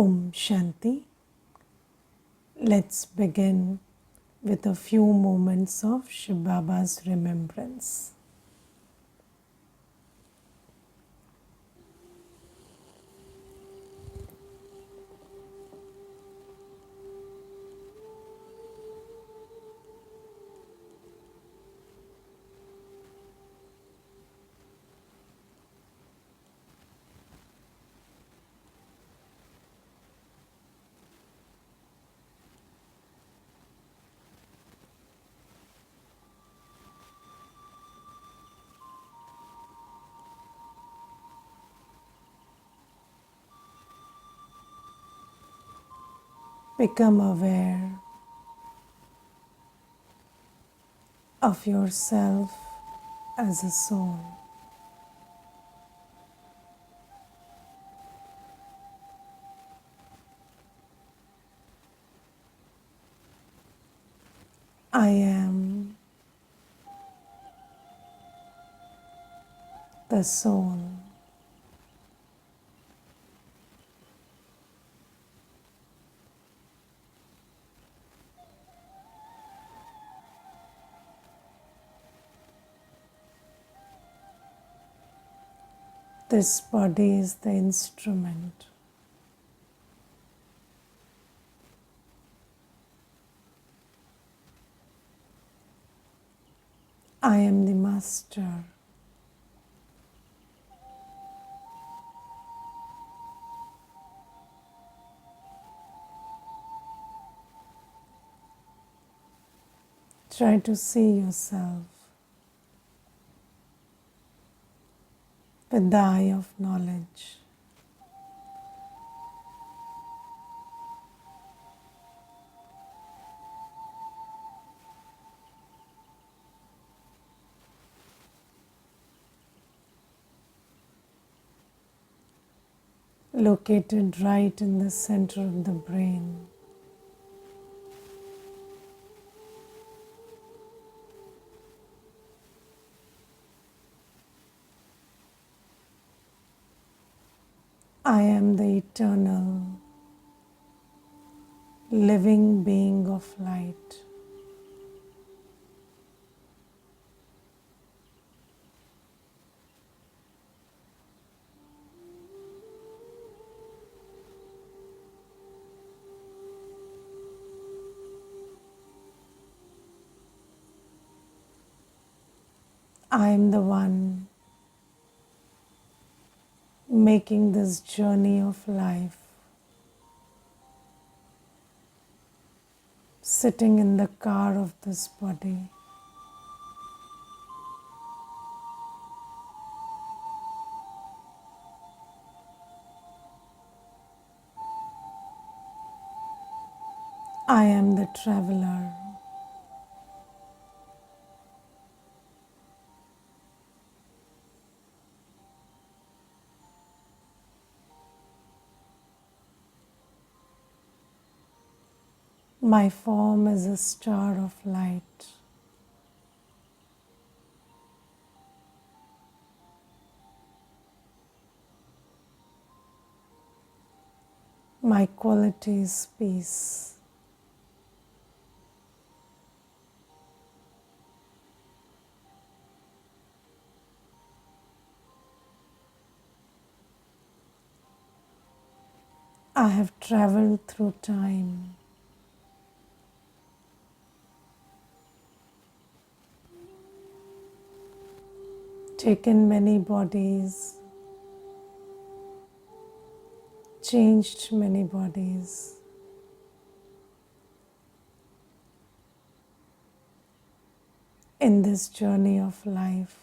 Om Shanti. Let's begin with a few moments of Shiv Baba's remembrance. Become aware of yourself as a soul. I am the soul. This body is the instrument. I am the master. Try to see yourself with the eye of knowledge. Located right in the center of the brain. I am the eternal, living being of light. I am the one making this journey of life, sitting in the car of this body. I am the traveler. My form is a star of light. My quality is peace. I have traveled through time. Taken many bodies, changed many bodies. In this journey of life,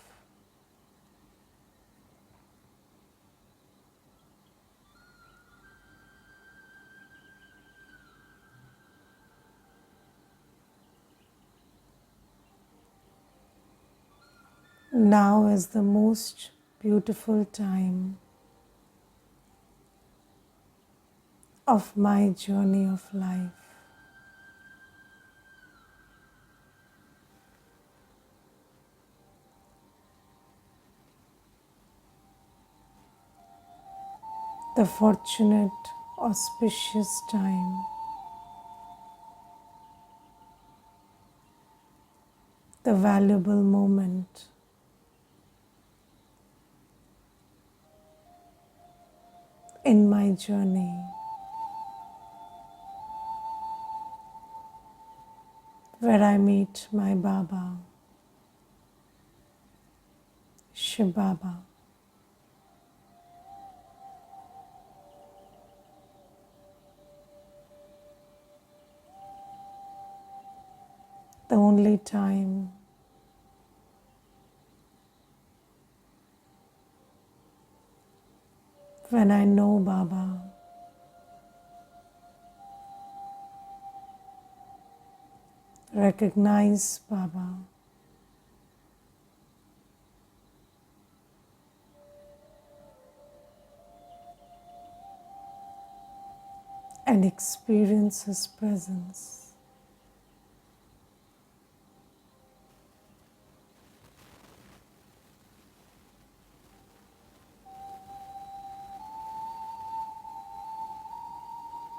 now is the most beautiful time of my journey of life. The fortunate auspicious time, the valuable moment in my journey where I meet my Baba, Shiv Baba. The only time when I know Baba, recognize Baba, and experience His presence.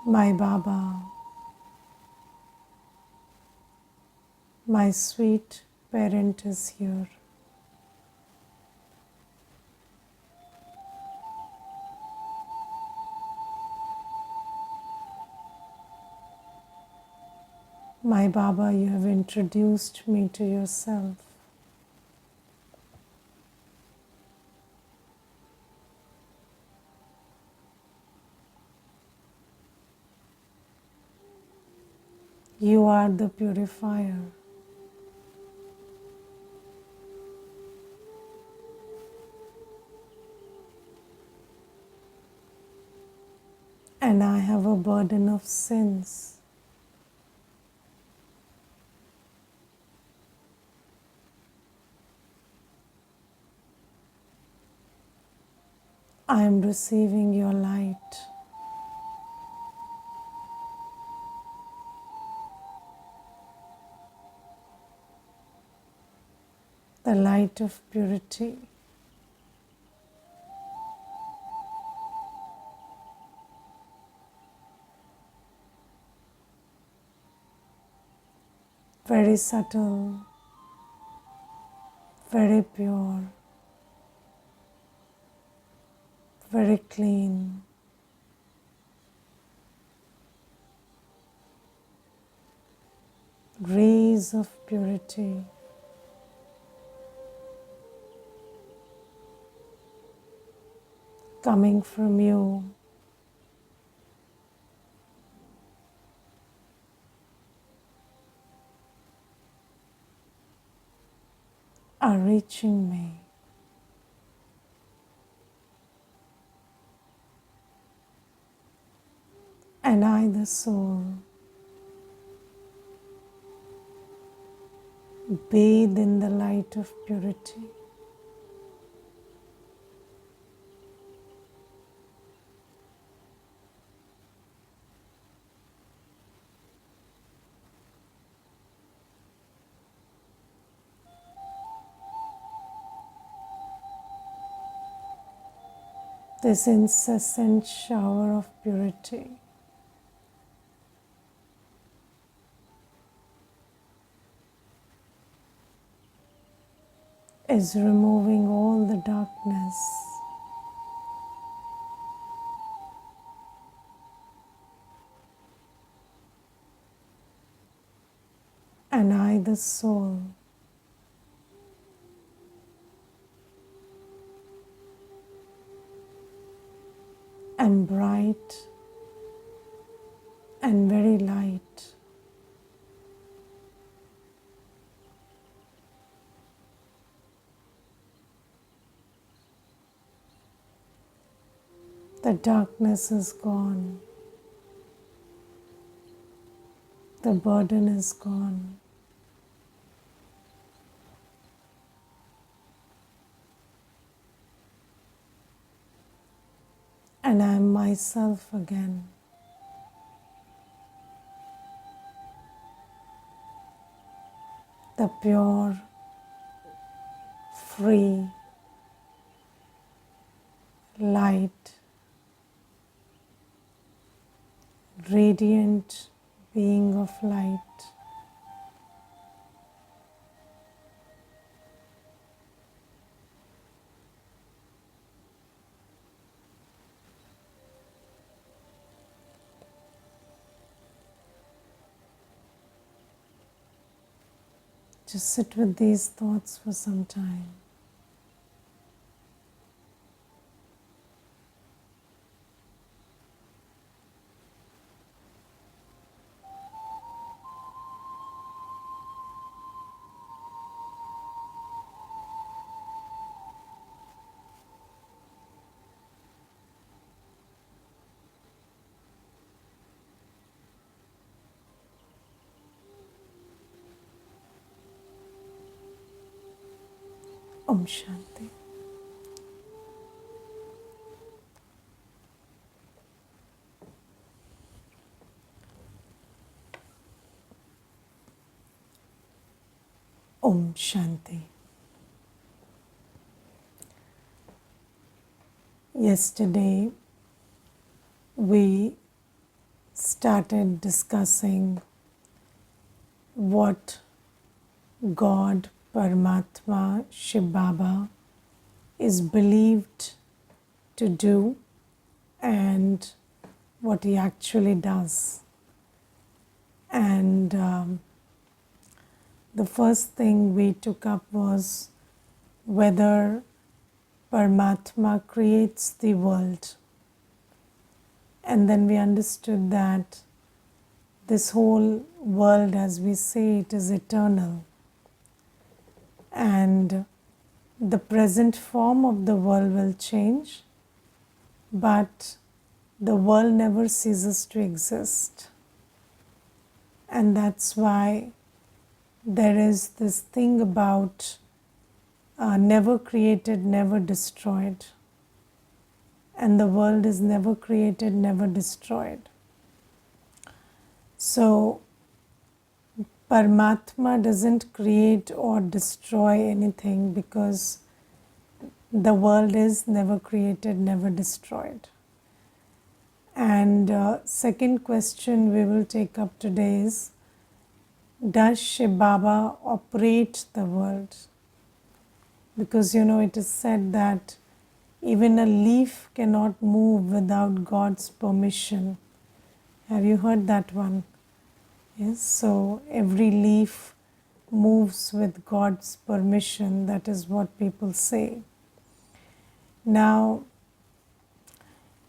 My Baba, my sweet parent is here. My Baba, you have introduced me to yourself. You are the purifier. And I have a burden of sins. I am receiving your light. The light of purity. Very subtle, very pure, very clean. Rays of purity. Coming from you. Are reaching me. And I, the soul, bathe in the light of purity. This incessant shower of purity is removing all the darkness, and I, the soul, am bright and very light. The darkness is gone. The burden is gone. And I am myself again. The pure, free light radiant being of light. Just sit with these thoughts for some time. Om Shanti. Om Shanti. Yesterday we started discussing what God, Paramatma, Shiv Baba is believed to do and what he actually does. And the first thing we took up was whether Paramatma creates the world. And then we understood that this whole world, as we say, it is eternal. And the present form of the world will change, but the world never ceases to exist. And that's why there is this thing about never created, never destroyed. And the world is never created, never destroyed. So, Paramatma doesn't create or destroy anything because the world is never created, never destroyed. And second question we will take up today is, does Shiv Baba operate the world? Because it is said that even a leaf cannot move without God's permission. Have you heard that one? Yes, so every leaf moves with God's permission. That is what people say. Now,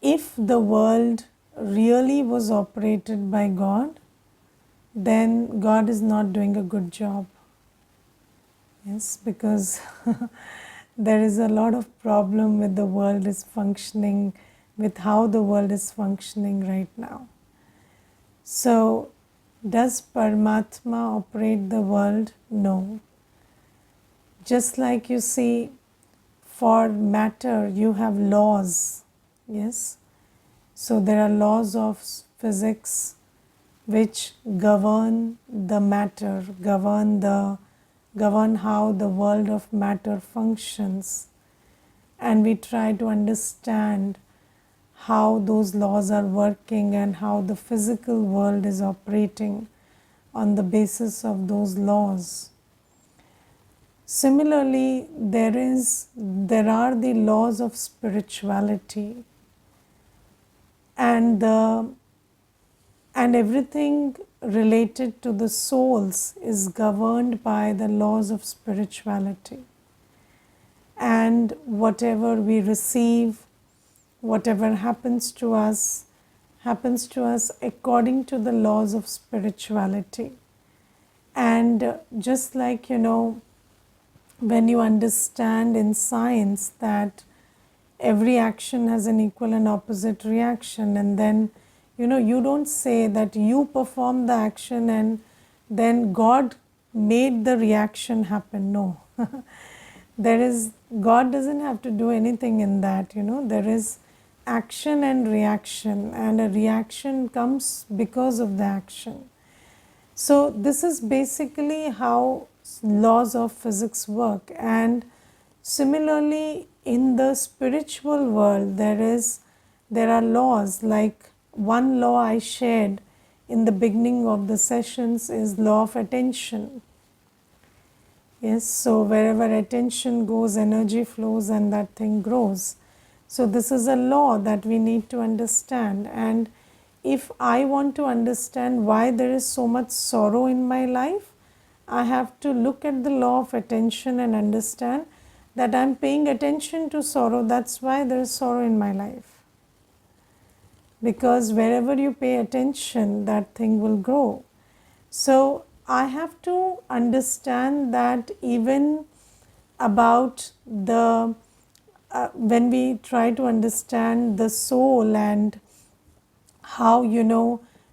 if the world really was operated by God, then God is not doing a good job. Yes, because there is a lot of problem with the world is functioning, with how the world is functioning right now. So, does Paramatma operate the world? No. Just like you see, for matter you have laws. Yes. So there are laws of physics which govern the matter, govern how the world of matter functions, and we try to understand how those laws are working and how the physical world is operating on the basis of those laws. Similarly, there are the laws of spirituality, and everything related to the souls is governed by the laws of spirituality. And whatever we receive, whatever happens to us according to the laws of spirituality. And just like, when you understand in science that every action has an equal and opposite reaction, and then you don't say that you perform the action and then God made the reaction happen. No. God doesn't have to do anything in that. There is action and reaction, and a reaction comes because of the action. So this is basically how laws of physics work. And similarly, in the spiritual world, there are laws like one law I shared in the beginning of the sessions is law of attention. Yes, so wherever attention goes, energy flows and that thing grows. So this is a law that we need to understand. And if I want to understand why there is so much sorrow in my life, I have to look at the law of attention and understand that I'm paying attention to sorrow. That's why there is sorrow in my life. Because wherever you pay attention, that thing will grow. So I have to understand that even about the when we try to understand the soul and how,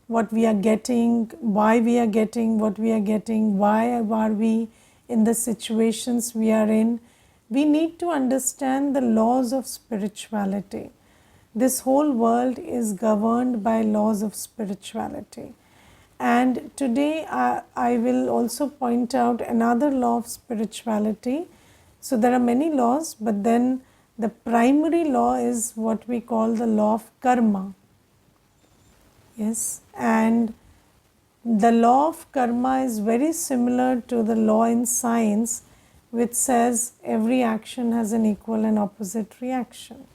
what we are getting, why we are getting what we are getting, why are we in the situations we are in, we need to understand the laws of spirituality. This whole world is governed by laws of spirituality. And today I will also point out another law of spirituality. So there are many laws, but then the primary law is what we call the law of karma. Yes, and the law of karma is very similar to the law in science, which says every action has an equal and opposite reaction.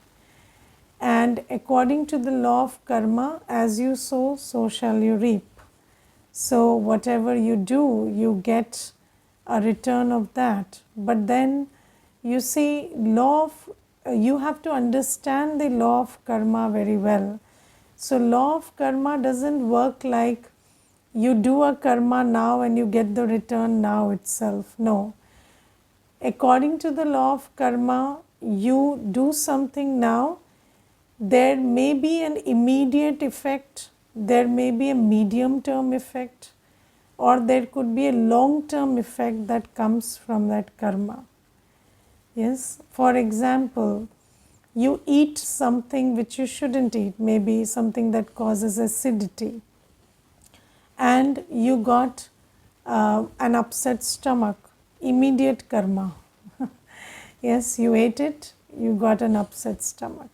And according to the law of karma, as you sow, so shall you reap. So whatever you do, you get a return of that. But then you see, you have to understand the law of karma very well. So law of karma doesn't work like you do a karma now and you get the return now itself. No. According to the law of karma, you do something now, there may be an immediate effect, there may be a medium term effect, or there could be a long term effect that comes from that karma. Yes, for example, you eat something which you shouldn't eat, maybe something that causes acidity, and you got an upset stomach, immediate karma. Yes, you ate it, you got an upset stomach.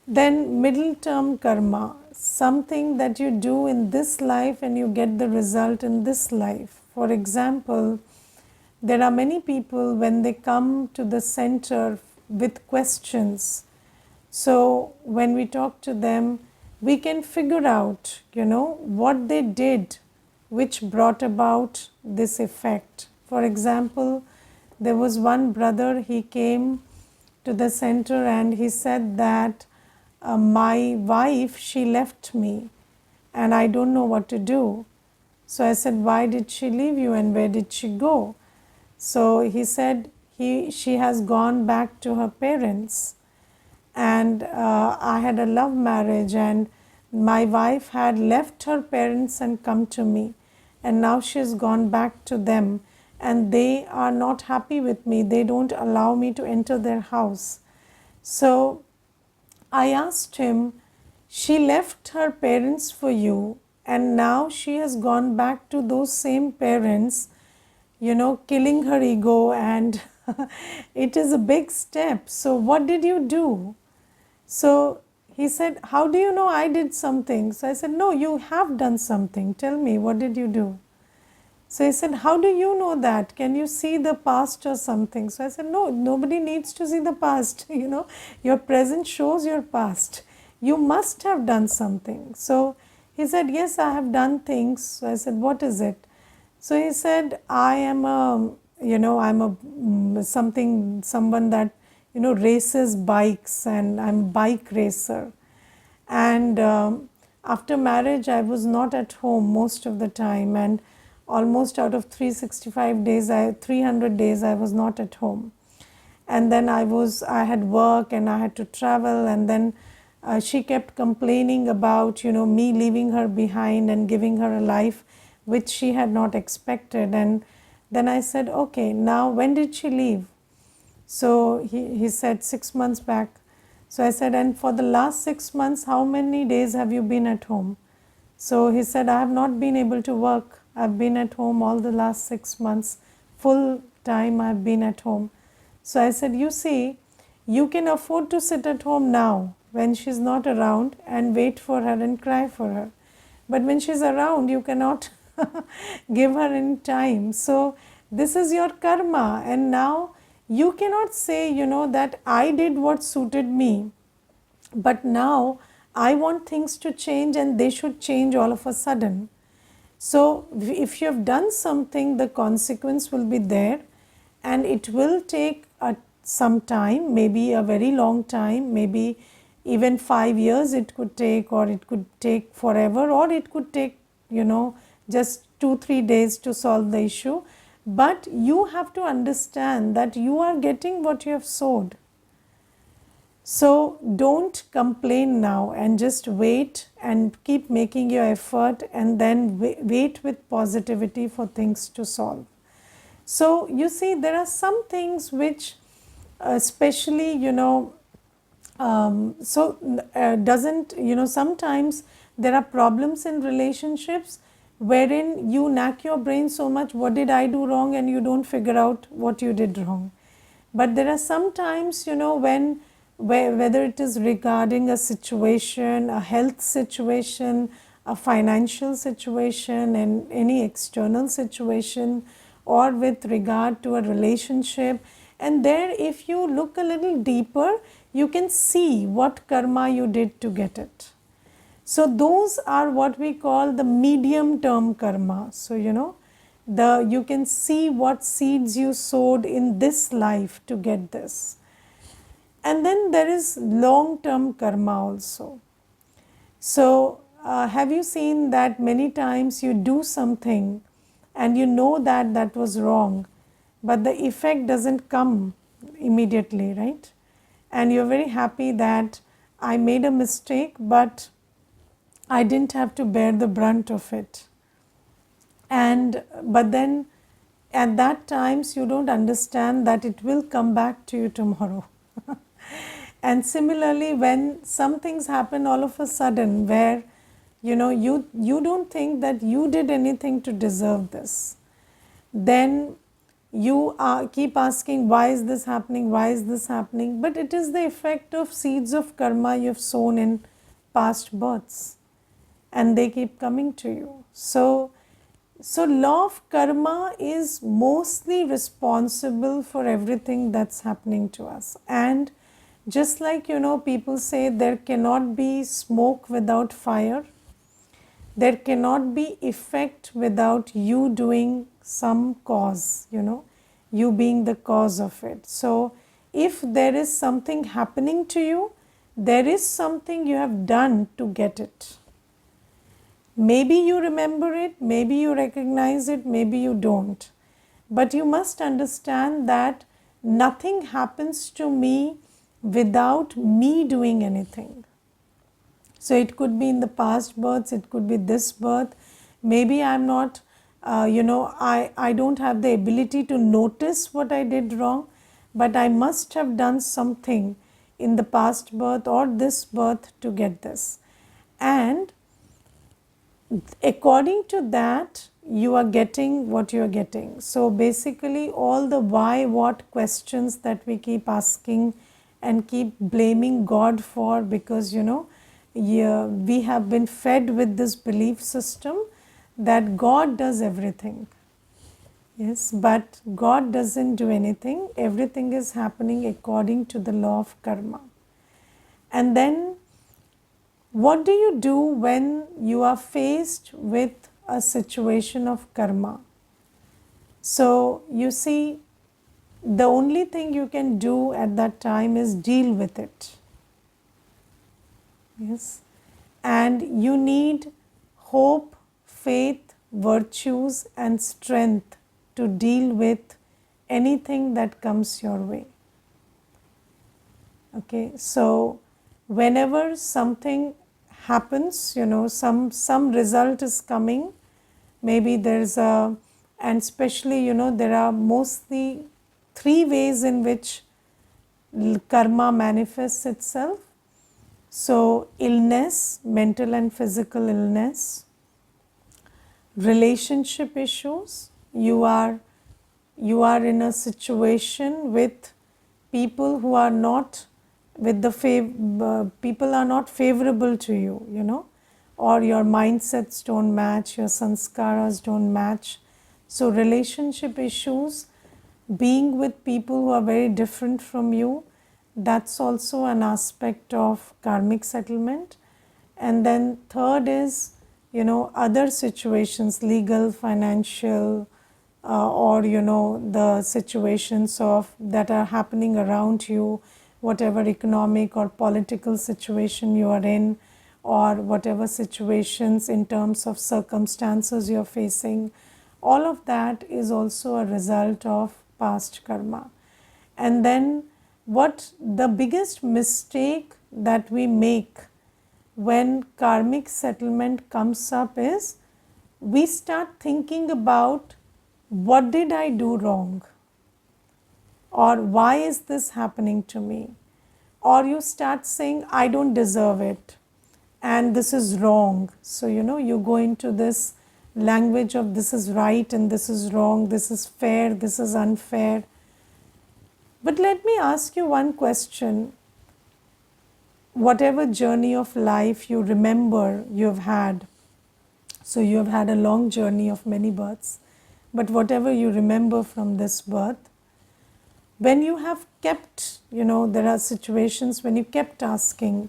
Then middle term karma, something that you do in this life and you get the result in this life. For example, there are many people when they come to the center with questions. So when we talk to them, we can figure out, what they did which brought about this effect. For example, there was one brother, he came to the center and he said that my wife, she left me and I don't know what to do. So I said, why did she leave you and where did she go? So he said, she has gone back to her parents, and I had a love marriage and my wife had left her parents and come to me, and now she has gone back to them and they are not happy with me. They don't allow me to enter their house. So I asked him, she left her parents for you and now she has gone back to those same parents, killing her ego, and it is a big step. So what did you do? So he said, how do you know I did something? So I said, no, you have done something. Tell me, what did you do? So he said, how do you know that? Can you see the past or something? So I said, no, nobody needs to see the past. Your present shows your past. You must have done something. So he said, yes, I have done things. So I said, what is it? So he said, I am someone that, races bikes, and I'm a bike racer. And after marriage, I was not at home most of the time, and almost out of 365 days, 300 days, I was not at home. And then I had work and I had to travel, and then she kept complaining about, me leaving her behind and giving her a life which she had not expected. And then I said, okay, now when did she leave? So he said 6 months back. So I said, and for the last 6 months, how many days have you been at home? So he said, I have not been able to work. I've been at home all the last 6 months. Full time I've been at home. So I said, you see, you can afford to sit at home now. when she's not around and wait for her and cry for her. But when she's around, you cannot give her any time. So this is your karma, and now you cannot say, that I did what suited me, but now I want things to change and they should change all of a sudden. So if you have done something, the consequence will be there, and it will take some time, maybe a very long time, maybe even 5 years it could take, or it could take forever, or it could take, just 2-3 days to solve the issue. But you have to understand that you are getting what you have sowed. So don't complain now, and just wait and keep making your effort, and then wait with positivity for things to solve. So you see, there are some things which especially, sometimes there are problems in relationships wherein you knack your brain so much, what did I do wrong, and you don't figure out what you did wrong. But there are some times, whether it is regarding a situation, a health situation, a financial situation, and any external situation, or with regard to a relationship, and there if you look a little deeper, you can see what karma you did to get it. So those are what we call the medium term karma. So you can see what seeds you sowed in this life to get this. And then there is long term karma also. So have you seen that many times you do something and you know that that was wrong, but the effect doesn't come immediately, right? And you're very happy that I made a mistake, but I didn't have to bear the brunt of it. But then at that times you don't understand that it will come back to you tomorrow. And similarly, when some things happen all of a sudden where you don't think that you did anything to deserve this, then you keep asking, why is this happening, why is this happening? But it is the effect of seeds of karma you have sown in past births, and they keep coming to you. So law of karma is mostly responsible for everything that's happening to us. And just like people say there cannot be smoke without fire, there cannot be effect without you doing some cause, you being the cause of it. So if there is something happening to you, there is something you have done to get it. Maybe you remember it, maybe you recognize it, maybe you don't. But you must understand that nothing happens to me without me doing anything. So it could be in the past births, it could be this birth. Maybe I'm not, I don't have the ability to notice what I did wrong, but I must have done something in the past birth or this birth to get this. And according to that, you are getting what you are getting. So basically all the why, what questions that we keep asking and keep blaming God for, because we have been fed with this belief system that God does everything. Yes, but God doesn't do anything. Everything is happening according to the law of karma. And then what do you do when you are faced with a situation of karma? So you see, the only thing you can do at that time is deal with it. Yes, and you need hope, faith, virtues and strength to deal with anything that comes your way. Okay, so whenever something happens, some result is coming, maybe there's a, and especially there are mostly 3 ways in which karma manifests itself. So illness, mental and physical illness, relationship issues, you are in a situation with people who are not with the people are not favorable to you, you know, or your mindsets don't match, your sanskaras don't match. So relationship issues, being with people who are very different from you, that's also an aspect of karmic settlement. And then third is, you know, other situations, legal, financial, or you know, the situations of that are happening around you, whatever economic or political situation you are in, or whatever situations in terms of circumstances you're facing, all of that is also a result of past karma. And then what the biggest mistake that we make when karmic settlement comes up is we start thinking about what did I do wrong, or why is this happening to me, or you start saying I don't deserve it and this is wrong. So you know, you go into this language of this is right and this is wrong, this is fair, this is unfair. But let me ask you one question. Whatever journey of life you remember you've had, so you have had a long journey of many births, but whatever you remember from this birth, when you have kept, you know, there are situations when you kept asking,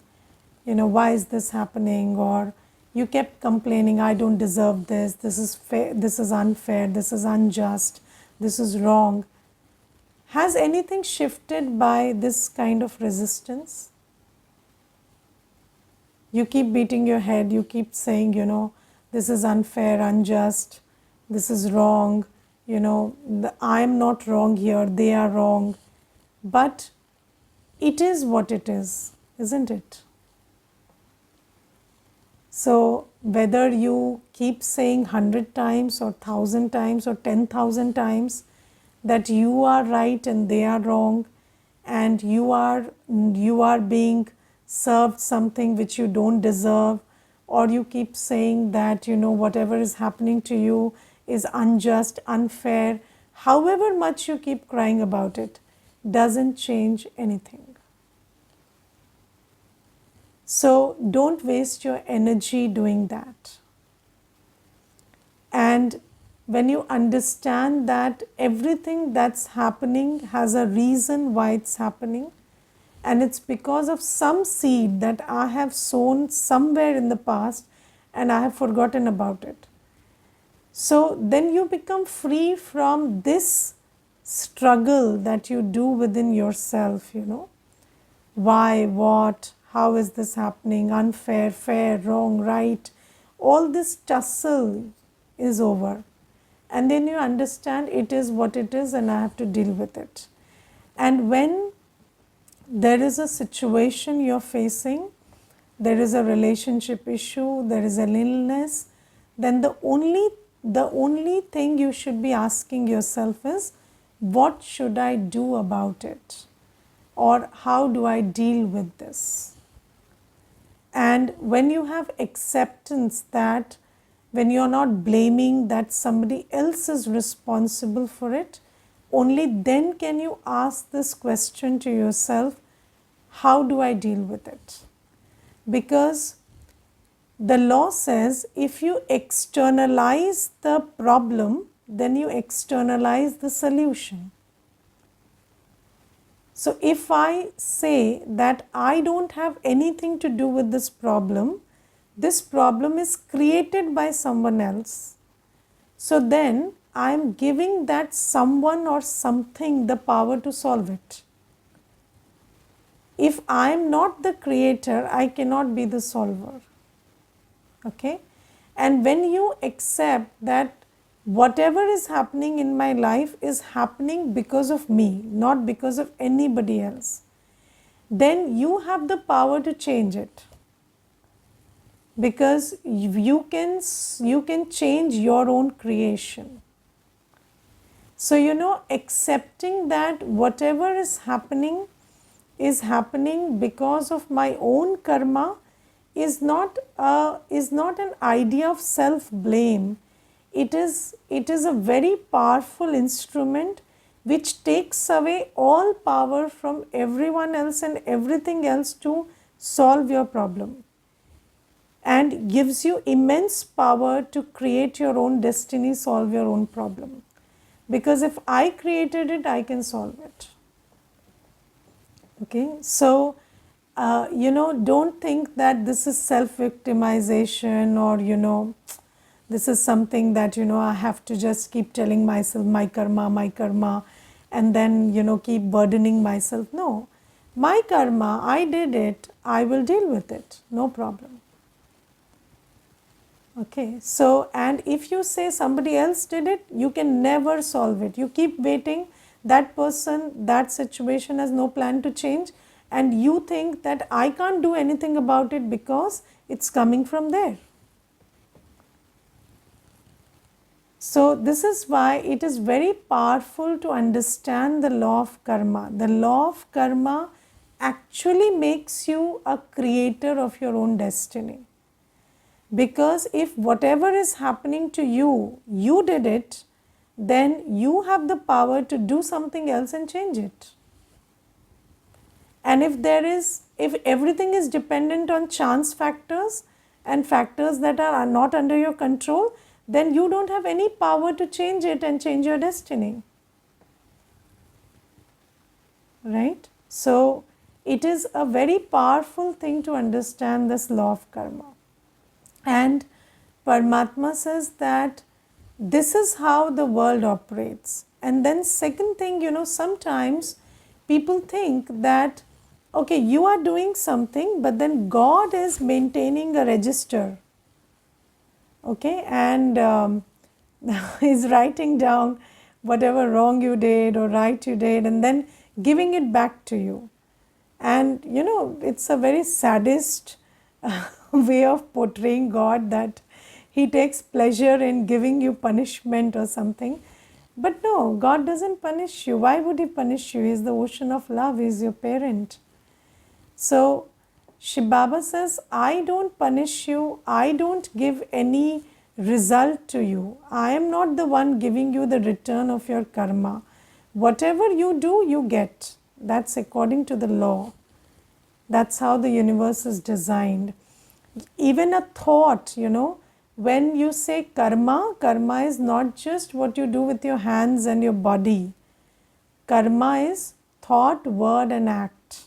you know, why is this happening, or you kept complaining, I don't deserve this, this is fair, this is unfair, this is unjust, this is wrong. Has anything shifted by this kind of resistance? You keep beating your head, you keep saying, you know, this is unfair, unjust, this is wrong, you know, I am not wrong here, they are wrong. But it is what it is, isn't it? So whether you keep saying 100 times or 1,000 times or 10,000 times that you are right and they are wrong, and you are being served something which you don't deserve, or you keep saying that, you know, whatever is happening to you is unjust, unfair, however much you keep crying about it, doesn't change anything. So don't waste your energy doing that. And when you understand that everything that's happening has a reason why it's happening, and it's because of some seed that I have sown somewhere in the past and I have forgotten about it. So then you become free from this struggle that you do within yourself, you know. Why, what, how is this happening, unfair, fair, wrong, right, all this tussle is over. And then you understand it is what it is and I have to deal with it. And when there is a situation you're facing, there is a relationship issue, there is an illness, then the only thing you should be asking yourself is, what should I do about it? Or how do I deal with this? And when you have acceptance that, when you're not blaming that somebody else is responsible for it, only then can you ask this question to yourself, how do I deal with it? Because the law says if you externalize the problem, then you externalize the solution. So if I say that I don't have anything to do with this problem is created by someone else. So then I am giving that someone or something the power to solve it. If I am not the creator, I cannot be the solver. Okay? And when you accept that whatever is happening in my life is happening because of me, not because of anybody else, then you have the power to change it. Because you can change your own creation. So, you know, accepting that whatever is happening because of my own karma is not an idea of self blame. It is a very powerful instrument which takes away all power from everyone else and everything else to solve your problem, and gives you immense power to create your own destiny, solve your own problem. Because if I created it, I can solve it. Okay, so don't think that this is self-victimization, or this is something that I have to just keep telling myself my karma, and then keep burdening myself. No, my karma, I did it, I will deal with it, no problem. Okay, so and if you say somebody else did it, you can never solve it. You keep waiting, that person, that situation has no plan to change, and you think that I can't do anything about it because it's coming from there. So this is why it is very powerful to understand the law of karma. The law of karma actually makes you a creator of your own destiny. Because if whatever is happening to you, you did it, then you have the power to do something else and change it. And if everything is dependent on chance factors and factors that are not under your control, then you don't have any power to change it and change your destiny. Right? So it is a very powerful thing to understand this law of karma. And Paramatma says that this is how the world operates. And then second thing, sometimes people think that, okay, you are doing something, but then God is maintaining a register. Okay, and is writing down whatever wrong you did or right you did, and then giving it back to you. And it's a very sadist way of portraying God, that He takes pleasure in giving you punishment or something. But no, God doesn't punish you. Why would He punish you? He is the ocean of love. He is your parent. So Shiv Baba says, I don't punish you. I don't give any result to you. I am not the one giving you the return of your karma. Whatever you do, you get. That's according to the law. That's how the universe is designed. Even a thought, when you say karma, karma is not just what you do with your hands and your body. Karma is thought, word and act.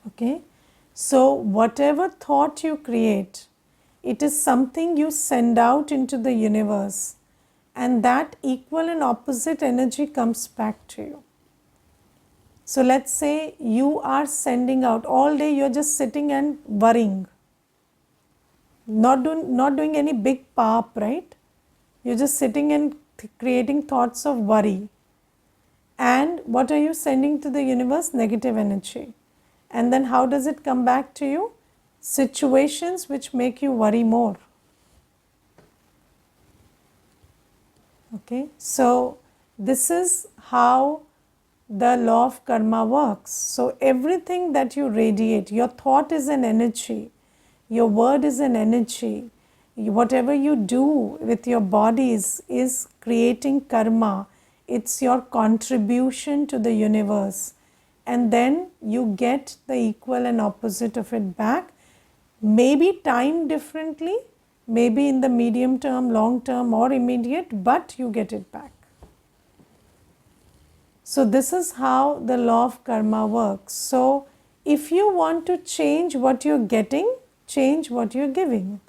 Okay, so whatever thought you create, it is something you send out into the universe, and that equal and opposite energy comes back to you. So let's say you are sending out all day, you're just sitting and worrying, not doing any big paap, right? You're just sitting and creating thoughts of worry. And what are you sending to the universe? Negative energy. And then how does it come back to you? Situations which make you worry more. Okay, so this is how the law of karma works. So everything that you radiate, your thought is an energy, your word is an energy, whatever you do with your bodies is creating karma. It's your contribution to the universe, and then you get the equal and opposite of it back, maybe timed differently, maybe in the medium term, long term or immediate, but you get it back. So this is how the law of karma works. So if you want to change what you're getting, change what you're giving.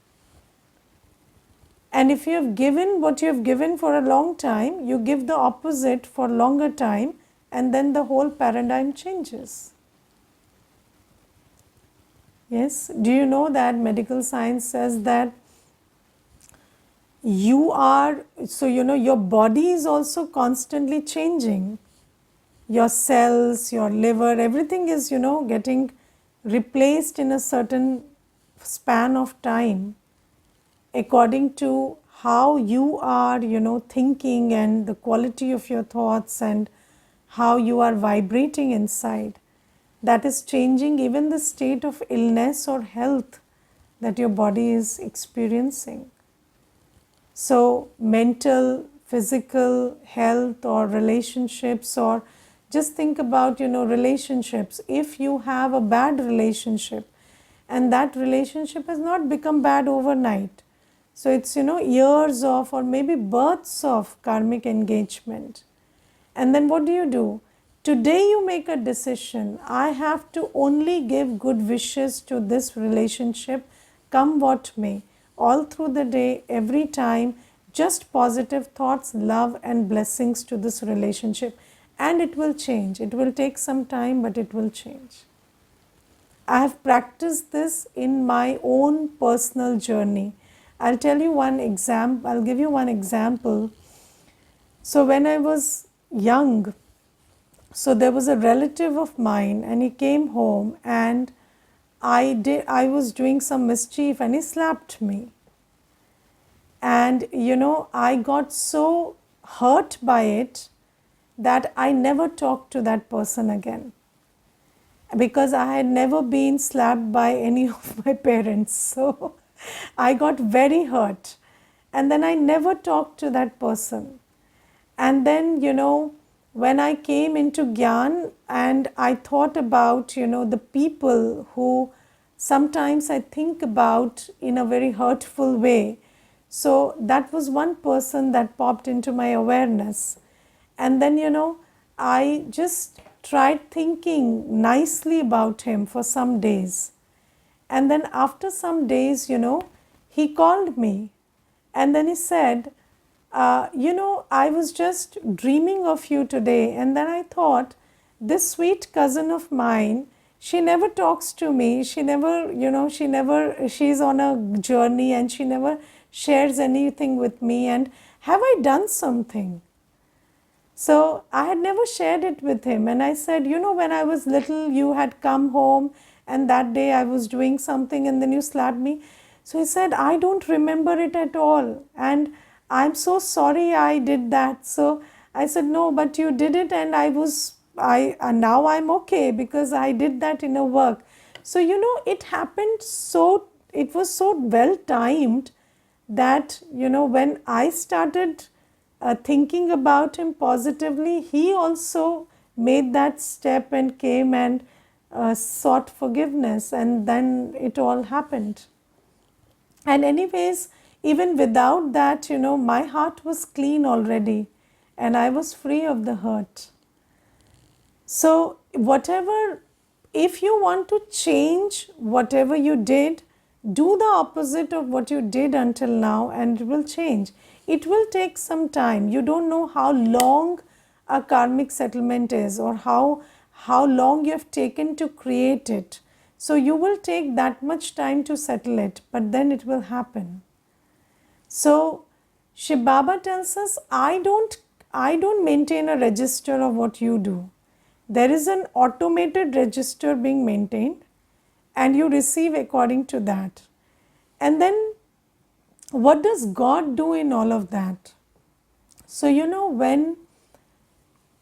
And if you have given what you have given for a long time, you give the opposite for longer time, and then the whole paradigm changes. Yes, do you know that medical science says that your body is also constantly changing. Your cells, your liver, everything is, getting replaced in a certain span of time according to how you are, thinking, and the quality of your thoughts and how you are vibrating inside. That is changing even the state of illness or health that your body is experiencing. So mental, physical health or relationships, or just think about, relationships. If you have a bad relationship and that relationship has not become bad overnight, so it's, years of or maybe births of karmic engagement. And then what do? Today you make a decision. I have to only give good wishes to this relationship, come what may. All through the day, every time, just positive thoughts, love, and blessings to this relationship. And it will change. It will take some time, but it will change. I have practiced this in my own personal journey. I'll give you one example. So when I was young, so there was a relative of mine and he came home, and I was doing some mischief and he slapped me. And I got so hurt by it that I never talked to that person again, because I had never been slapped by any of my parents. So I got very hurt, and then I never talked to that person. And then, when I came into Gyan and I thought about, the people who sometimes I think about in a very hurtful way. So that was one person that popped into my awareness. And then, I just tried thinking nicely about him for some days. And then after some days, he called me and then he said, I was just dreaming of you today. And then I thought, this sweet cousin of mine, she never talks to me. She never, she's on a journey and she never shares anything with me. And have I done something? So I had never shared it with him. And I said, when I was little, you had come home and that day I was doing something and then you slapped me. So he said, I don't remember it at all. And I'm so sorry I did that. So I said, no, but you did it, and and now I'm okay because I did that in a work. So, it happened it was so well timed that, when I started thinking about him positively, he also made that step and came and sought forgiveness, and then it all happened. And anyways, even without that, my heart was clean already and I was free of the hurt. So if you want to change whatever you did, do the opposite of what you did until now and it will change. It will take some time. You don't know how long a karmic settlement is or how long you have taken to create it. So you will take that much time to settle it, but then it will happen. So Shiv Baba tells us, I don't maintain a register of what you do. There is an automated register being maintained and you receive according to that. And then what does God do in all of that? So when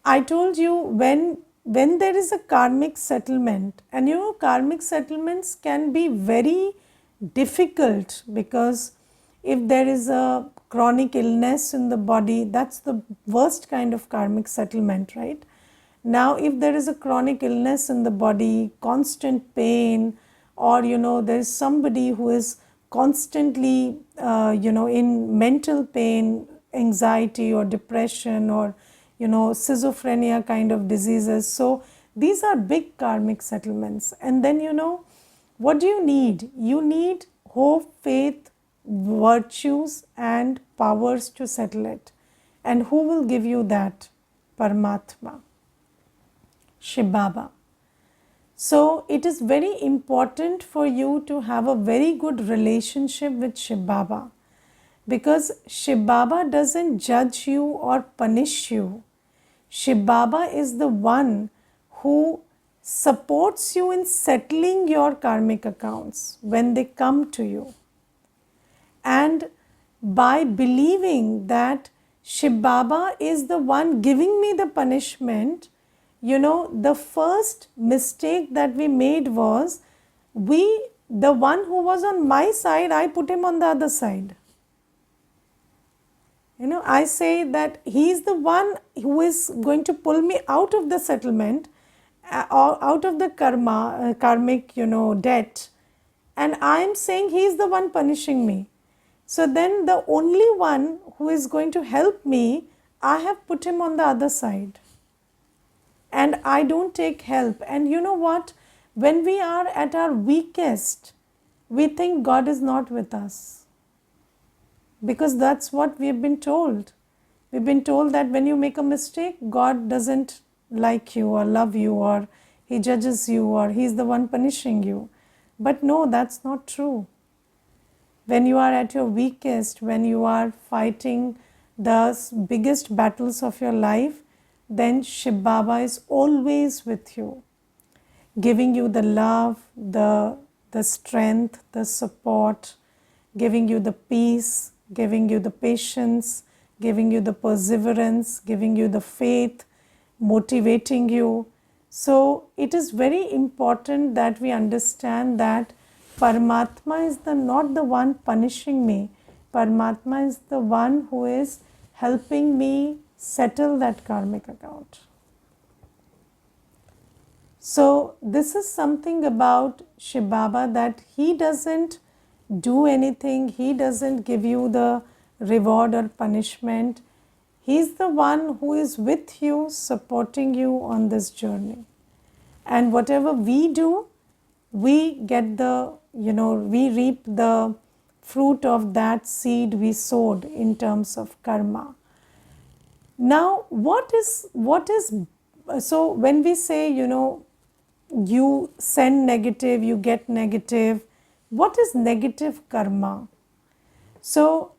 I told you, when there is a karmic settlement, and karmic settlements can be very difficult, because if there is a chronic illness in the body, that's the worst kind of karmic settlement, right? Now, if there is a chronic illness in the body, constant pain, or there is somebody who is constantly in mental pain, anxiety or depression, or schizophrenia kind of diseases. So these are big karmic settlements. And then what do you need? You need hope, faith, virtues and powers to settle it. And who will give you that? Paramatma, Shiv Baba. So it is very important for you to have a very good relationship with Shiv Baba, because Shiv Baba doesn't judge you or punish you. Shiv Baba is the one who supports you in settling your karmic accounts when they come to you. And by believing that Shiv Baba is the one giving me the punishment, the first mistake that we made was, the one who was on my side, I put him on the other side. I say that he is the one who is going to pull me out of the settlement, or out of the karmic, debt, and I am saying he is the one punishing me. So then the only one who is going to help me, I have put him on the other side. And I don't take help. And you know what? When we are at our weakest, we think God is not with us. Because that's what we've been told. We've been told that when you make a mistake, God doesn't like you or love you, or He judges you, or He's the one punishing you. But no, that's not true. When you are at your weakest, when you are fighting the biggest battles of your life, then Shiv Baba is always with you, giving you the love, the strength, the support, giving you the peace, giving you the patience, giving you the perseverance, giving you the faith, motivating you. So it is very important that we understand that Paramatma is not the one punishing me. Paramatma is the one who is helping me settle that karmic account. So this is something about Shiv Baba, that he doesn't do anything, he doesn't give you the reward or punishment. He's the one who is with you, supporting you on this journey. And whatever we do, we get we reap the fruit of that seed we sowed in terms of karma. Now, so when we say, you send negative, you get negative, what is negative karma? So,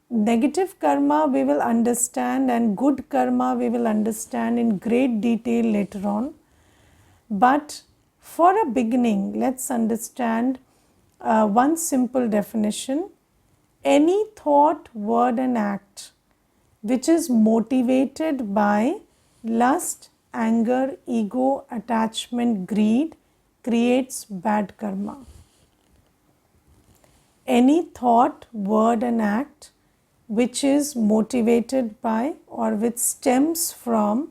negative karma we will understand, and good karma we will understand in great detail later on. But for a beginning, let's understand one simple definition. Any thought, word and act which is motivated by lust, anger, ego, attachment, greed creates bad karma. Any thought, word and act which is motivated by or which stems from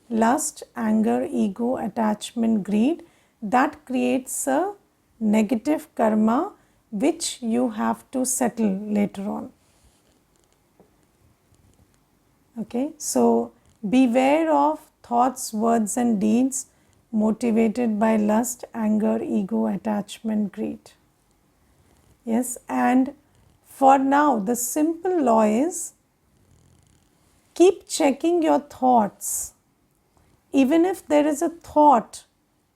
lust, anger, ego, attachment, greed, that creates a negative karma which you have to settle later on. Okay, so beware of thoughts, words and deeds motivated by lust, anger, ego, attachment, greed. Yes, and for now the simple law is keep checking your thoughts. Even if there is a thought,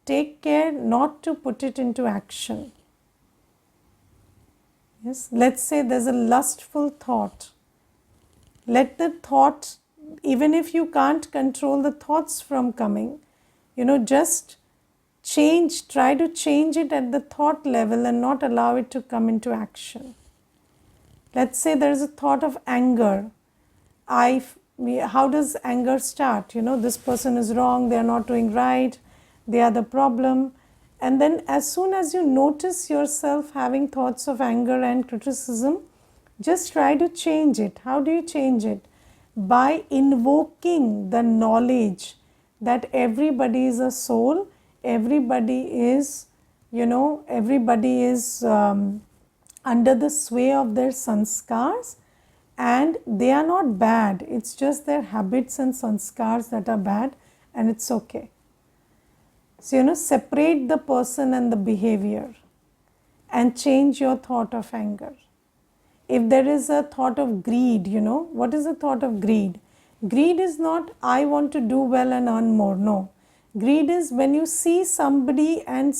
take care not to put it into action. Yes, let's say there's a lustful thought. Let the thought, even if you can't control the thoughts from coming, just try to change it at the thought level and not allow it to come into action. Let's say there is a thought of anger. How does anger start? This person is wrong, they are not doing right, they are the problem. And then as soon as you notice yourself having thoughts of anger and criticism, just try to change it. How do you change it? By invoking the knowledge that everybody is a soul, everybody is under the sway of their sanskars, and they are not bad. It's just their habits and sanskars that are bad, and it's okay. So, separate the person and the behavior and change your thought of anger. If there is a thought of greed, what is the thought of greed? Greed is not, I want to do well and earn more. No. Greed is when you see somebody having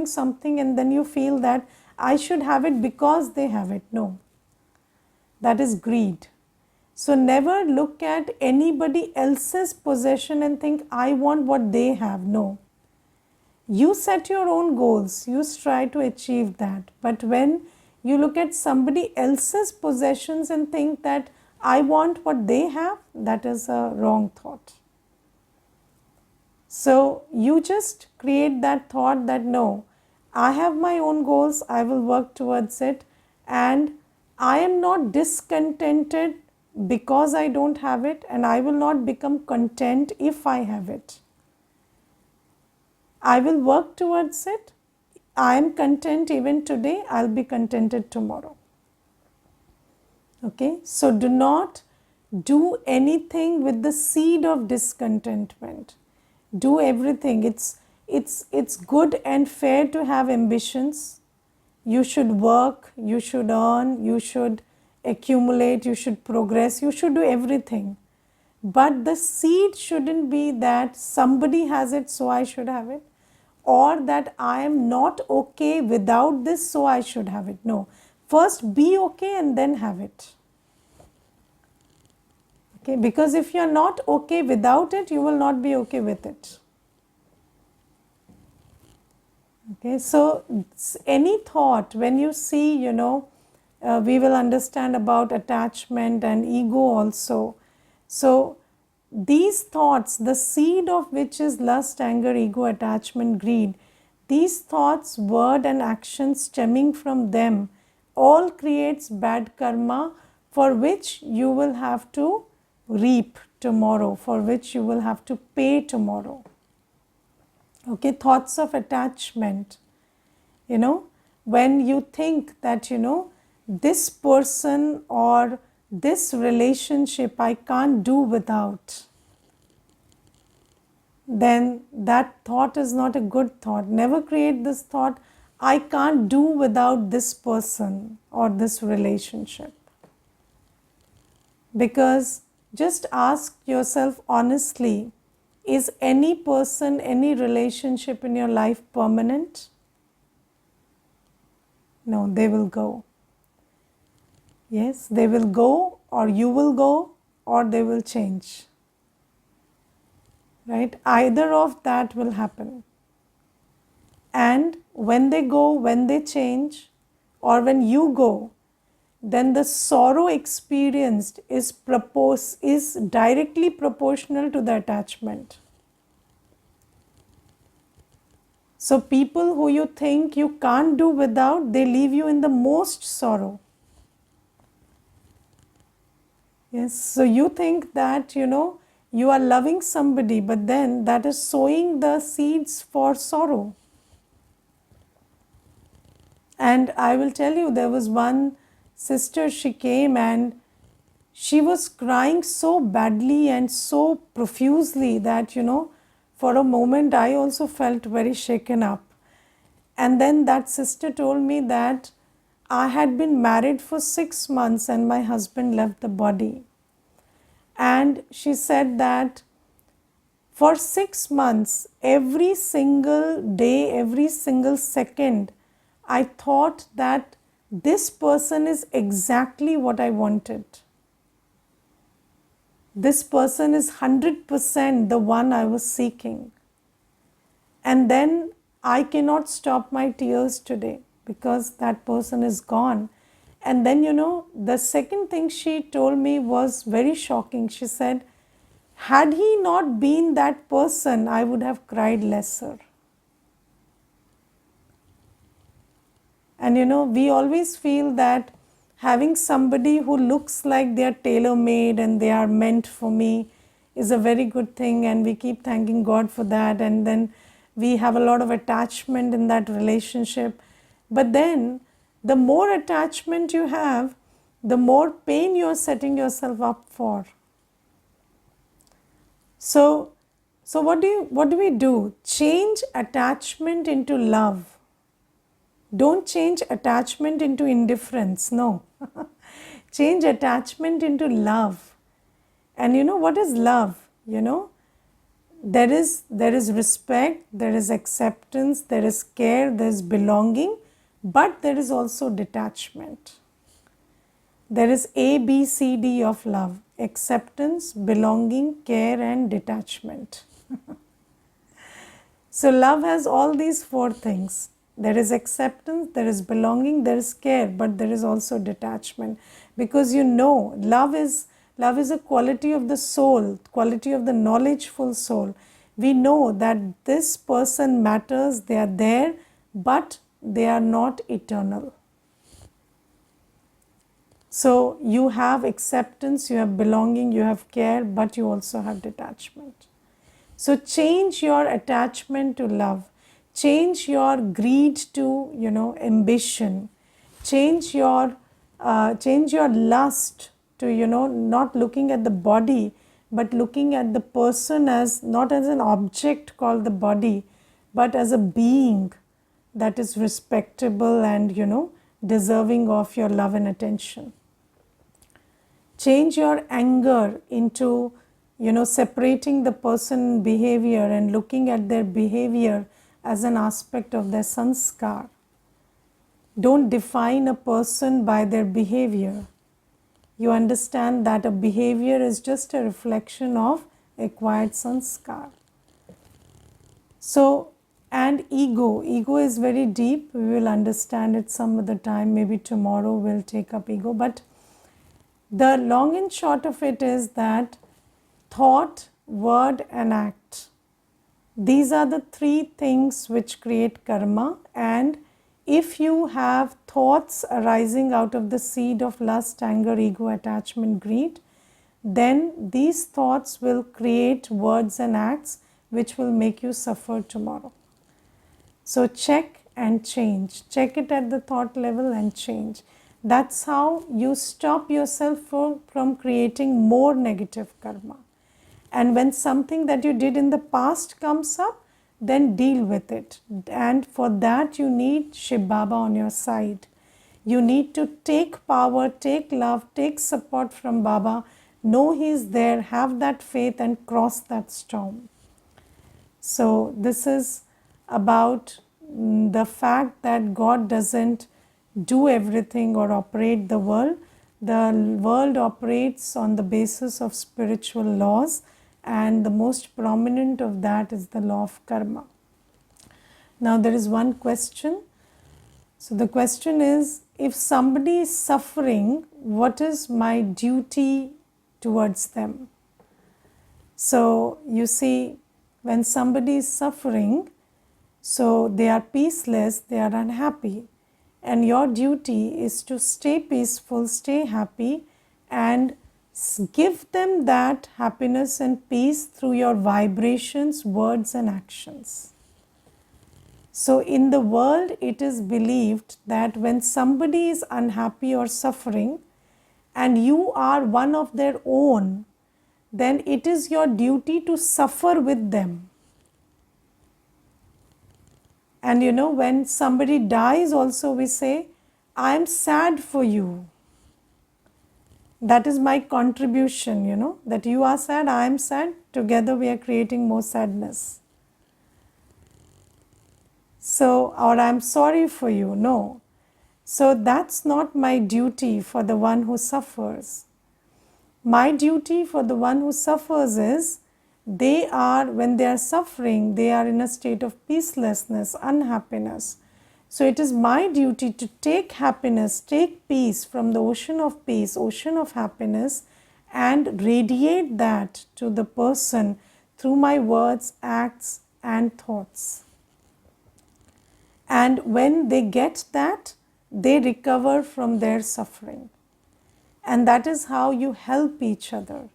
something and then you feel that I should have it because they have it. No. That is greed. So never look at anybody else's possession and think, I want what they have. No. You set your own goals. You try to achieve that. But when you look at somebody else's possessions and think that I want what they have, that is a wrong thought. So you just create that thought that no, I have my own goals, I will work towards it, and I am not discontented because I don't have it, and I will not become content if I have it. I will work towards it. I am content even today, I'll be contented tomorrow. Okay, so do not do anything with the seed of discontentment. Do everything. It's good and fair to have ambitions. You should work, you should earn, you should accumulate, you should progress, you should do everything. But the seed shouldn't be that somebody has it, so I should have it, or that I am not okay without this, so I should have it. No. First be okay and then have it. Okay, because if you are not okay without it, you will not be okay with it. Okay, so any thought, when you see, we will understand about attachment and ego also. So these thoughts, the seed of which is lust, anger, ego, attachment, greed, these thoughts, word and action stemming from them all creates bad karma, for which you will have to reap tomorrow, for which you will have to pay tomorrow. Okay, thoughts of attachment, when you think that, this person or this relationship I can't do without, then that thought is not a good thought. Never create this thought, I can't do without this person or this relationship. Because just ask yourself honestly, is any person, any relationship in your life permanent? No, they will go. Yes, they will go, or you will go, or they will change. Right? Either of that will happen. And when they go, when they change, or when you go, then the sorrow experienced is directly proportional to the attachment. So people who you think you can't do without, they leave you in the most sorrow. Yes, so you think that, you are loving somebody, but then that is sowing the seeds for sorrow. And I will tell you, there was one sister, she came and she was crying so badly and so profusely that, for a moment I also felt very shaken up. And then that sister told me that I had been married for 6 months and my husband left the body. And she said that for 6 months, every single day, every single second, I thought that this person is exactly what I wanted. This person is 100% the one I was seeking. And then I cannot stop my tears today because that person is gone. And then, the second thing she told me was very shocking. She said, had he not been that person, I would have cried lesser. And we always feel that having somebody who looks like they are tailor-made and they are meant for me is a very good thing, and we keep thanking God for that, and then we have a lot of attachment in that relationship. But then the more attachment you have, the more pain you are setting yourself up for. So what do we do? Change attachment into love. Don't change attachment into indifference. No. Change attachment into love. And what is love? There is respect, there is acceptance, there is care, there is belonging, but there is also detachment. There is A, B, C, D of love: acceptance, belonging, care, and detachment. So love has all these 4 things. There is acceptance, there is belonging, there is care, but there is also detachment. Because love is a quality of the soul, quality of the knowledgeful soul. We know that this person matters, they are there, but they are not eternal. So you have acceptance, you have belonging, you have care, but you also have detachment. So change your attachment to love, change your greed to, ambition, change your lust to, not looking at the body, but looking at the person as not as an object called the body, but as a being that is respectable and, deserving of your love and attention. Change your anger into, separating the person behavior and looking at their behavior as an aspect of their sanskar. Don't define a person by their behavior. You understand that a behavior is just a reflection of acquired sanskar. So, and ego is very deep. We will understand it some other time. Maybe tomorrow we'll take up ego. But the long and short of it is that thought, word and act, these are the three things which create karma. And if you have thoughts arising out of the seed of lust, anger, ego, attachment, greed, then these thoughts will create words and acts which will make you suffer tomorrow. So check and change. Check it at the thought level and change. That's how you stop yourself from creating more negative karma. And when something that you did in the past comes up, then deal with it. And for that you need Shiv Baba on your side. You need to take power, take love, take support from Baba. Know he is there, have that faith and cross that storm. So this is about the fact that God doesn't do everything or operate the world. The world operates on the basis of spiritual laws, and the most prominent of that is the law of karma. Now there is one question. So the question is, if somebody is suffering, what is my duty towards them? So you see, when somebody is suffering, so they are peaceless, they are unhappy, and your duty is to stay peaceful, stay happy, and give them that happiness and peace through your vibrations, words and actions. So in the world, it is believed that when somebody is unhappy or suffering and you are one of their own, then it is your duty to suffer with them. And when somebody dies also, we say, I am sad for you. That is my contribution, that you are sad, I am sad, together we are creating more sadness. So, or I am sorry for you, no. So that's not my duty for the one who suffers. My duty for the one who suffers is, when they are suffering, they are in a state of peacelessness, unhappiness. So it is my duty to take happiness, take peace from the ocean of peace, ocean of happiness, and radiate that to the person through my words, acts and thoughts. And when they get that, they recover from their suffering. And that is how you help each other.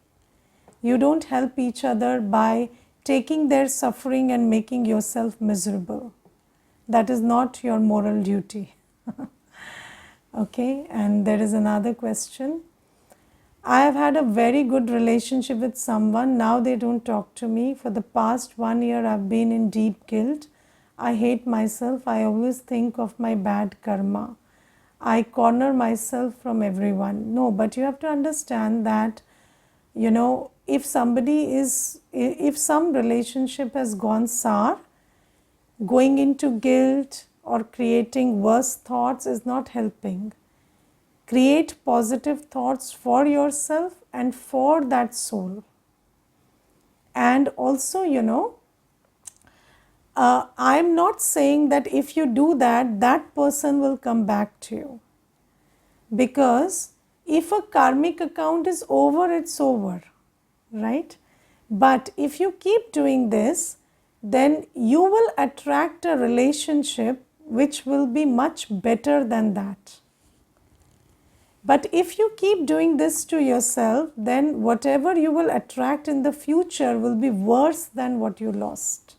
You don't help each other by taking their suffering and making yourself miserable. That is not your moral duty. Okay, and there is another question. I have had a very good relationship with someone. Now they don't talk to me. For the past 1 year, I've been in deep guilt. I hate myself. I always think of my bad karma. I corner myself from everyone. No, but you have to understand that, if some relationship has gone sour, going into guilt or creating worse thoughts is not helping. Create positive thoughts for yourself and for that soul. And also, I'm not saying that if you do that, that person will come back to you. Because if a karmic account is over, it's over, right? But if you keep doing this, then you will attract a relationship which will be much better than that. But if you keep doing this to yourself, then whatever you will attract in the future will be worse than what you lost.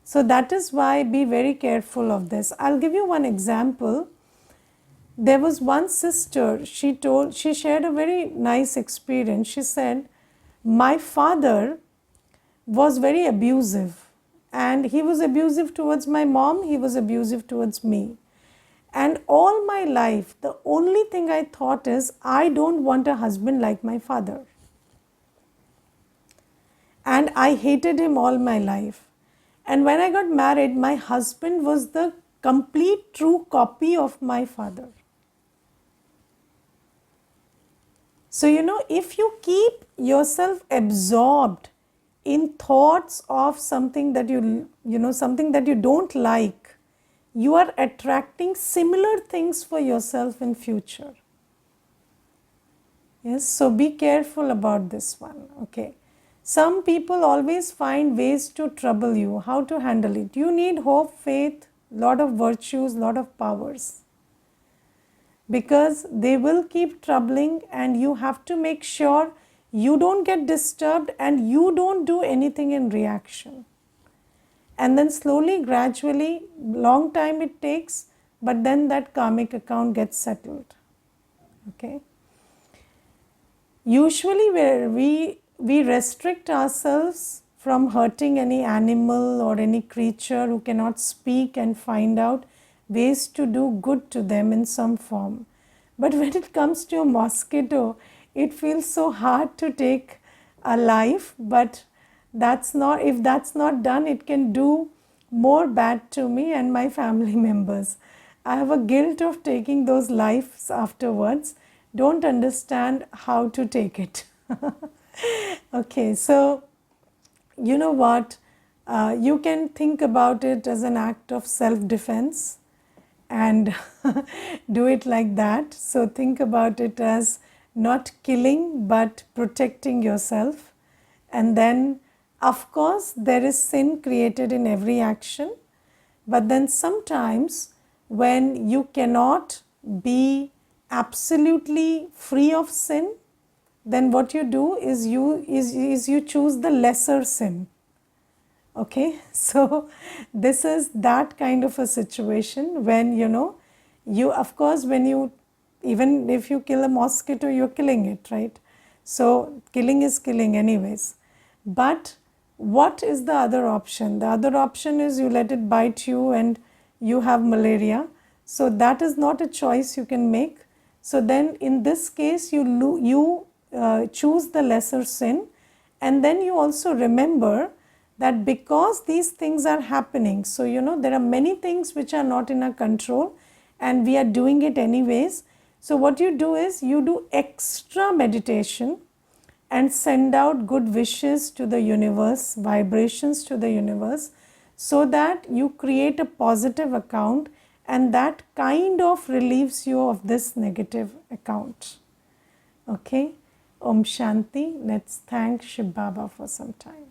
So that is why be very careful of this. I'll give you one example. There was one sister, she shared a very nice experience. She said, my father was very abusive, and he was abusive towards my mom, he was abusive towards me. And all my life, the only thing I thought is, I don't want a husband like my father. And I hated him all my life. And when I got married, my husband was the complete true copy of my father. So, if you keep yourself absorbed in thoughts of something that something that you don't like, you are attracting similar things for yourself in future. Yes, so be careful about this one. Okay. Some people always find ways to trouble you. How to handle it? You need hope, faith, lot of virtues, lot of powers. Because they will keep troubling, and you have to make sure you don't get disturbed and you don't do anything in reaction. And then slowly, gradually, long time it takes, but then that karmic account gets settled. Okay. Usually where we restrict ourselves from hurting any animal or any creature who cannot speak, and find out ways to do good to them in some form. But when it comes to a mosquito, it feels so hard to take a life, but if that's not done, it can do more bad to me and my family members. I have a guilt of taking those lives afterwards. Don't understand how to take it. Okay, so you know what? You can think about it as an act of self-defense and do it like that. So think about it as not killing but protecting yourself. And then, of course, there is sin created in every action. But then sometimes when you cannot be absolutely free of sin, then what you do is you choose the lesser sin. Okay, so this is that kind of a situation when you of course, when you, even if you kill a mosquito, you're killing it, right? So killing is killing anyways. But what is the other option? The other option is you let it bite you and you have malaria. So that is not a choice you can make. So then in this case, you choose the lesser sin, and then you also remember that because these things are happening, so there are many things which are not in our control and we are doing it anyways. So what you do is you do extra meditation and send out good wishes to the universe, vibrations to the universe, so that you create a positive account, and that kind of relieves you of this negative account. Okay, Om Shanti. Let's thank Shiv Baba for some time.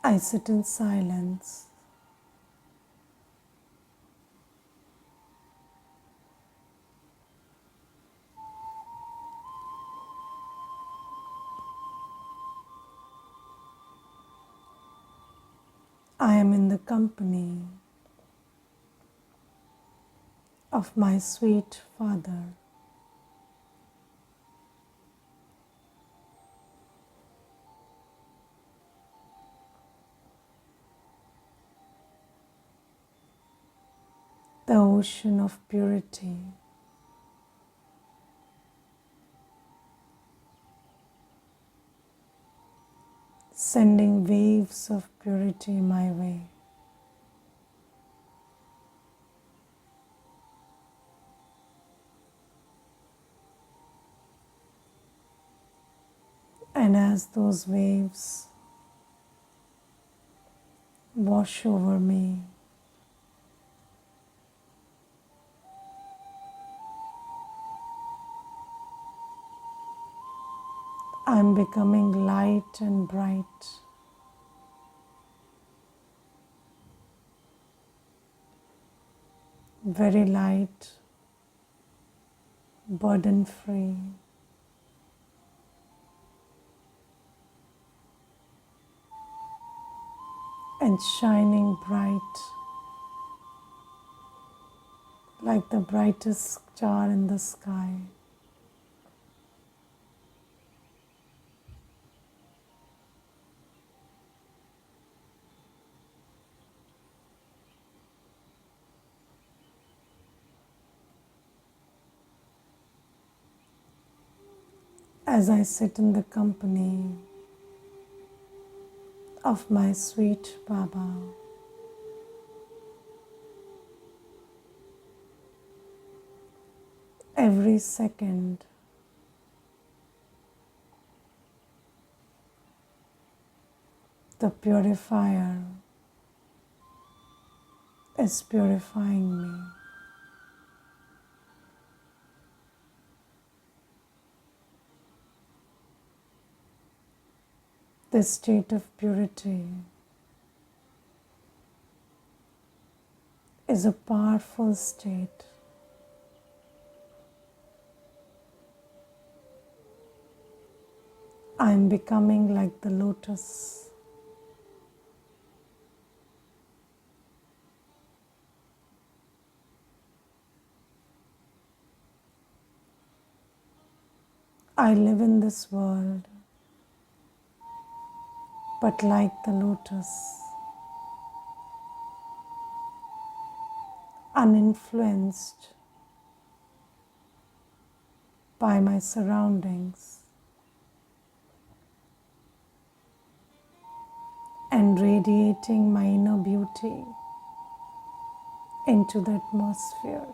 I sit in silence. I am in the company of my sweet Father. The ocean of purity. sending waves of purity my way. And as those waves wash over me, I'm becoming light and bright. Very light, burden free. And shining bright like the brightest star in the sky. As I sit in the company of my sweet Baba, every second the purifier is purifying me. This state of purity is a powerful state. I am becoming like the lotus. I live in this world, but like the lotus, uninfluenced by my surroundings and radiating my inner beauty into the atmosphere.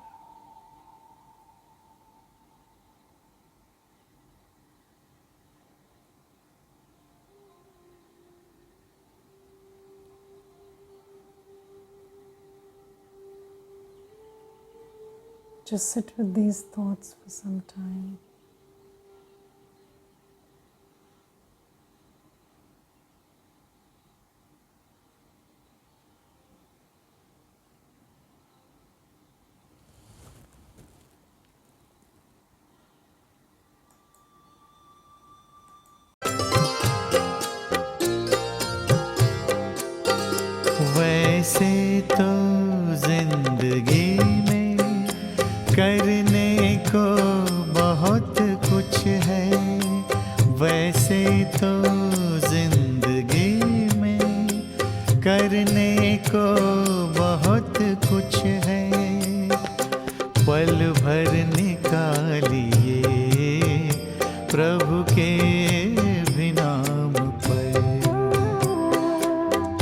Just sit with these thoughts for some time. वैसे तो जिंदगी में करने को बहुत कुछ है, वैसे तो जिंदगी में करने को बहुत कुछ है। पल भर निकालिए प्रभु के भी नाम पर,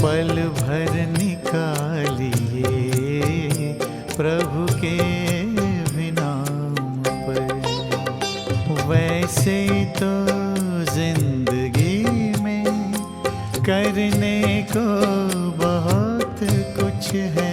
पल भर निकालिए प्रभु के भी नाम पर। वैसे तो जिंदगी में करने को बहुत कुछ है।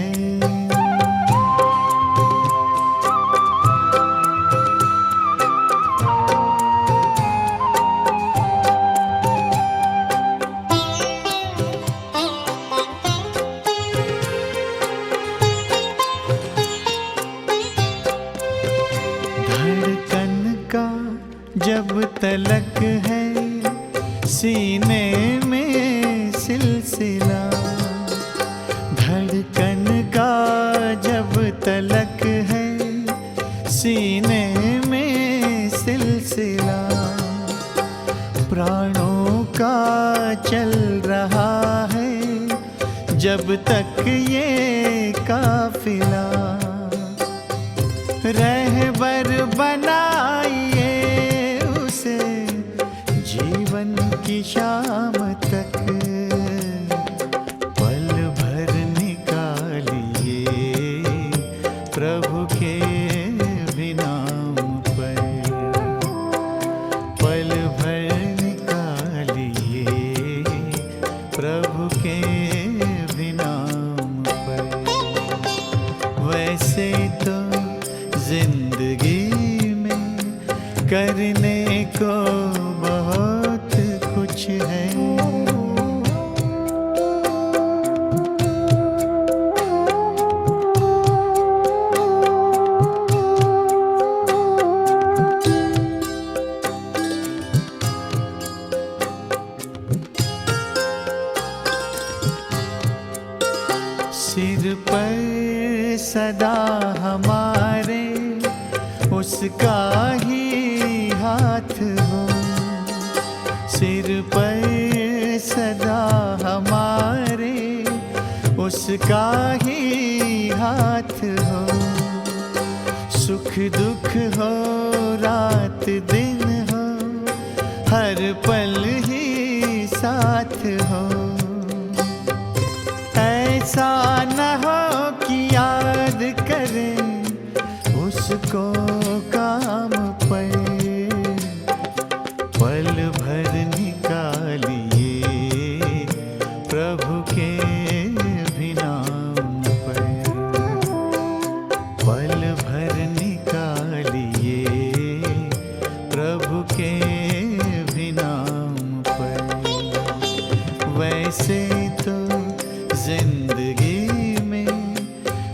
जब तलक है सीने में सिलसिला, धड़कन का जब तलक है सीने में सिलसिला, प्राणों का चल रहा है जब तक ये काफिला। रहबर बनाइए उसे जीवन की शाम तक, तक पल भर निकालिए प्रभु के भी नाम पर, पल भर निकालिए प्रभु के भी नाम पर। वैसे तो जिंदगी में करने को बहुत कुछ है, सिर पर सदा हमारे उसका ही हाथ हो, सिर पर सदा हमारे उसका ही हाथ हो। सुख दुख हो रात दिन हो, हर पल ही साथ हो। ऐसा न हो कि याद करें उसको काम पर, पल भर निकालिए प्रभु के भी नाम पर, पल भर निकालिए प्रभु के भी नाम पर। वैसे तो जिंदगी में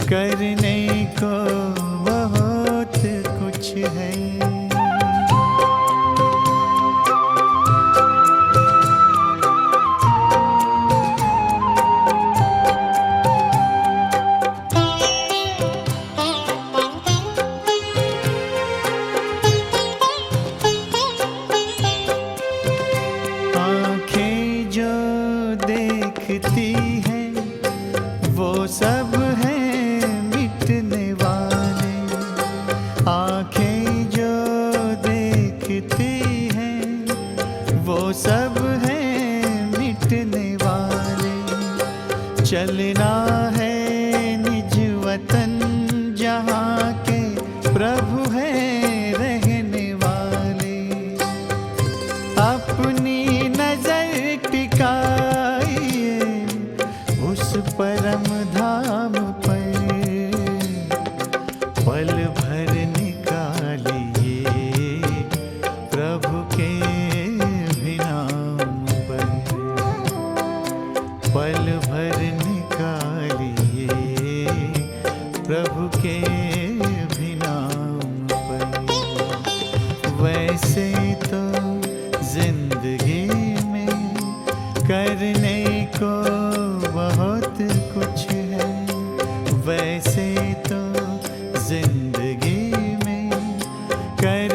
करने को बहुत कुछ है, आँखें जो देखती हैं वो सब हैं मिटने वाले, आँखें जो देखती हैं वो सब हैं मिटने वाले। चलना है निज वतन जहाँ के प्रभु हैं रहने वाले, अपनी नजर टिकाइए उस परम धाम पर, पल भर निकालिए प्रभु के भी नाम पर, पल भर निकालिए प्रभु के भी नाम पर। वैसे तो जिंदगी में करने को बहुत कुछ है, वैसे तो जिंदगी में कर